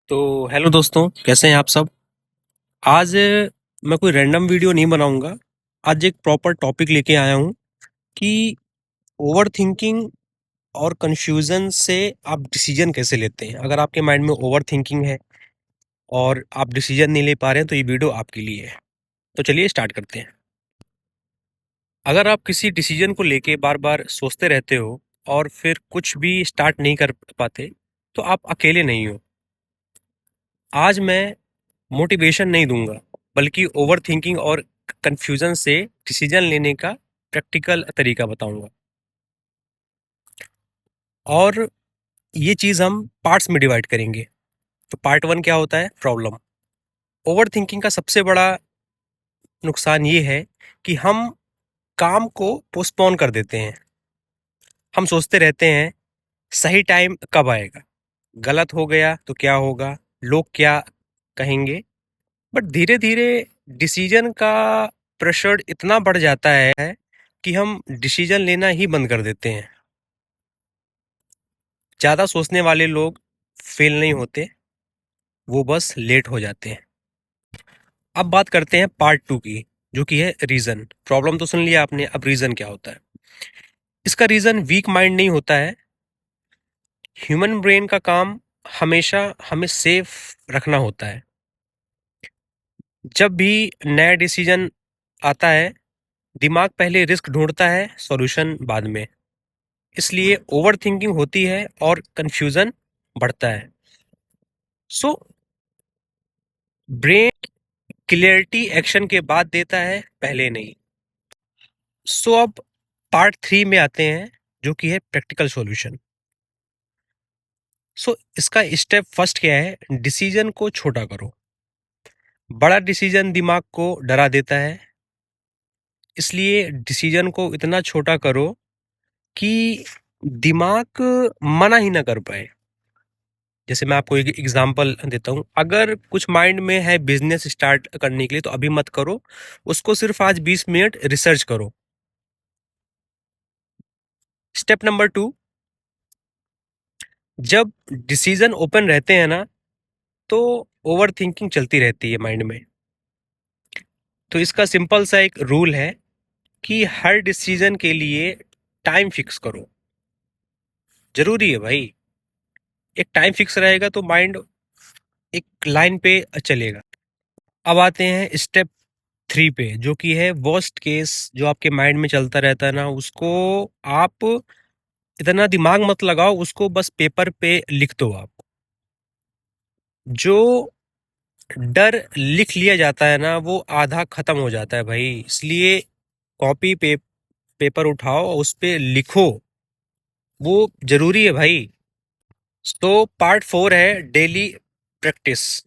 तो हेलो दोस्तों, कैसे हैं आप सब। आज मैं कोई रैंडम वीडियो नहीं बनाऊंगा। आज एक प्रॉपर टॉपिक लेके आया हूं कि ओवर थिंकिंग और कंफ्यूजन से आप डिसीजन कैसे लेते हैं। अगर आपके माइंड में ओवर थिंकिंग है और आप डिसीजन नहीं ले पा रहे हैं तो ये वीडियो आपके लिए है। तो चलिए स्टार्ट करते हैं। अगर आप किसी डिसीजन को लेके बार बार सोचते रहते हो और फिर कुछ भी स्टार्ट नहीं कर पाते तो आप अकेले नहीं हो। आज मैं मोटिवेशन नहीं दूंगा, बल्कि ओवर थिंकिंग और कंफ्यूजन से डिसीजन लेने का प्रैक्टिकल तरीका बताऊंगा। और ये चीज़ हम पार्ट्स में डिवाइड करेंगे। तो पार्ट वन क्या होता है, प्रॉब्लम। ओवर थिंकिंग का सबसे बड़ा नुकसान ये है कि हम काम को पोस्टपोन कर देते हैं। हम सोचते रहते हैं सही टाइम कब आएगा, गलत हो गया तो क्या होगा, लोग क्या कहेंगे। बट धीरे धीरे डिसीजन का प्रेशर इतना बढ़ जाता है कि हम डिसीजन लेना ही बंद कर देते हैं। ज़्यादा सोचने वाले लोग फेल नहीं होते, वो बस लेट हो जाते हैं। अब बात करते हैं पार्ट टू की, जो कि है रीज़न। प्रॉब्लम तो सुन लिया आपने, अब रीज़न क्या होता है। इसका रीज़न वीक माइंड नहीं होता है। ह्यूमन ब्रेन का काम हमेशा हमें सेफ रखना होता है। जब भी नया डिसीजन आता है, दिमाग पहले रिस्क ढूंढता है, सॉल्यूशन बाद में। इसलिए ओवर थिंकिंग होती है और कंफ्यूजन बढ़ता है। सो ब्रेन क्लियरिटी एक्शन के बाद देता है, पहले नहीं। सो अब पार्ट थ्री में आते हैं, जो कि है प्रैक्टिकल सॉल्यूशन। सो इसका स्टेप फर्स्ट क्या है, डिसीजन को छोटा करो। बड़ा डिसीजन दिमाग को डरा देता है, इसलिए डिसीजन को इतना छोटा करो कि दिमाग मना ही ना कर पाए। जैसे मैं आपको एक एग्जांपल देता हूँ। अगर कुछ माइंड में है बिजनेस स्टार्ट करने के लिए, तो अभी मत करो, उसको सिर्फ आज 20 मिनट रिसर्च करो। स्टेप नंबर टू, जब डिसीजन ओपन रहते हैं ना, तो ओवर थिंकिंग चलती रहती है माइंड में। तो इसका सिंपल सा एक रूल है कि हर डिसीजन के लिए टाइम फिक्स करो। जरूरी है भाई, एक टाइम फिक्स रहेगा तो माइंड एक लाइन पे चलेगा। अब आते हैं स्टेप थ्री पे, जो कि है वर्स्ट केस। जो आपके माइंड में चलता रहता है ना, उसको आप इतना दिमाग मत लगाओ, उसको बस पेपर पे लिख दो आप। जो डर लिख लिया जाता है ना, वो आधा खत्म हो जाता है भाई। इसलिए कॉपी पेपर उठाओ और उस पे लिखो, वो जरूरी है भाई। तो पार्ट फोर है डेली प्रैक्टिस।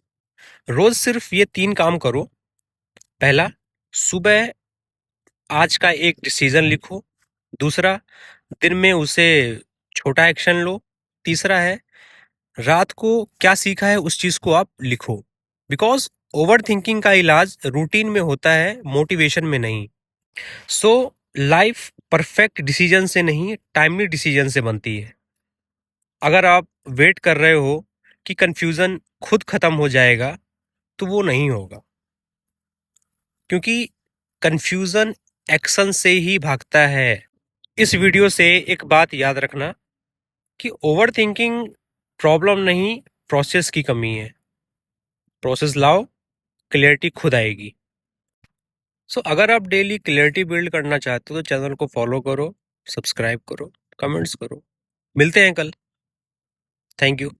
रोज सिर्फ ये तीन काम करो। पहला, सुबह आज का एक डिसीजन लिखो। दूसरा, दिन में उसे छोटा एक्शन लो। तीसरा है, रात को क्या सीखा है उस चीज को आप लिखो। बिकॉज ओवर थिंकिंग का इलाज रूटीन में होता है, मोटिवेशन में नहीं। सो लाइफ परफेक्ट डिसीजन से नहीं, टाइमली डिसीजन से बनती है। अगर आप वेट कर रहे हो कि कंफ्यूजन खुद खत्म हो जाएगा, तो वो नहीं होगा। क्योंकि कंफ्यूजन एक्शन से ही भागता है। इस वीडियो से एक बात याद रखना कि ओवर थिंकिंग प्रॉब्लम नहीं, प्रोसेस की कमी है। प्रोसेस लाओ, क्लियरिटी खुद आएगी। सो अगर आप डेली क्लियरिटी बिल्ड करना चाहते हो तो चैनल को फॉलो करो, सब्सक्राइब करो, कमेंट्स करो। मिलते हैं कल। Thank you.